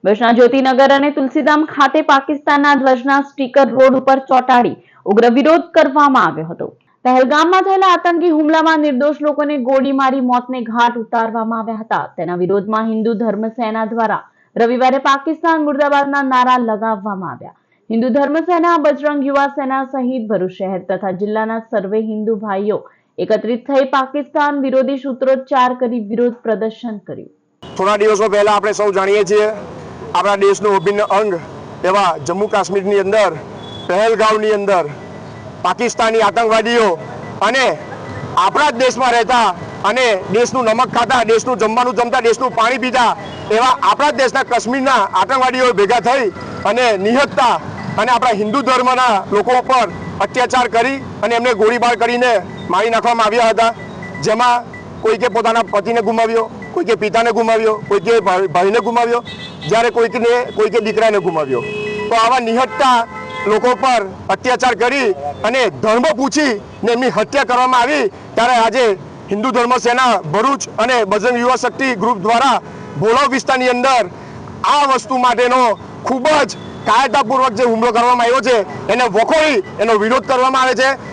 ભુજના જ્યોતિનગર અને તુલસીધામ ખાતે પાકિસ્તાનના ધ્વજના સ્ટીકર રોડ ઉપર ચોંટાડી ઉગ્ર વિરોધ કરવામાં આવ્યો હતો। પહેલગામમાં થયેલા આતંકી હુમલામાં નિર્દોષ લોકોને ગોળી મારી મોતને ઘાટ ઉતારવામાં આવ્યા હતા। તેના વિરોધમાં હિન્દુ ધર્મ સેના દ્વારા રવિવારે પાકિસ્તાન મુર્દાબાદના નારા લગાવવામાં આવ્યા। હિન્દુ ધર્મ સેના, બજરંગ યુવા સેના સહિત ભરૂચ શહેર તથા જિલ્લાના સર્વે હિન્દુ ભાઈઓ એકત્રિત થઈ પાકિસ્તાન વિરોધી સૂત્રોચ્ચાર કરી વિરોધ પ્રદર્શન કર્યું। થોડા દિવસો પહેલા આપણે સૌ જાણીએ છીએ આપણા દેશનું અભિન્ન અંગ એવા જમ્મુ કાશ્મીરની અંદર પહેલગામની અંદર પાકિસ્તાની આતંકવાદીઓ અને આપણા જ દેશમાં રહેતા અને દેશનું નમક ખાતા, દેશનું જમવાનું જમતા, દેશનું પાણી પીતા એવા આપણા જ દેશના કાશ્મીરના આતંકવાદીઓ ભેગા થઈ અને નિહત્તા અને આપણા હિન્દુ ધર્મના લોકો પર અત્યાચાર કરી અને એમને ગોળીબાર કરીને મારી નાખવામાં આવ્યા હતા। જેમાં કોઈકે પોતાના પતિને ગુમાવ્યો, કોઈકે પિતાને ગુમાવ્યો, કોઈકે ભાઈને ગુમાવ્યો, જ્યારે કોઈકે દીકરાને ગુમાવ્યો। તો આવા નિહત્તા લોકો પર અત્યાચાર કરી અને ધર્મ પૂછીને એમની હત્યા કરવામાં આવી ત્યારે આજે હિન્દુ ધર્મ સેના ભરૂચ અને બજરંગ યુવા શક્તિ ગ્રુપ દ્વારા ભોલાવ વિસ્તારની અંદર આ વસ્તુ માટેનો ખૂબ જ કાયદાપૂર્વક જે હુમલો કરવામાં આવ્યો છે એને વખોડી એનો વિરોધ કરવામાં આવે છે।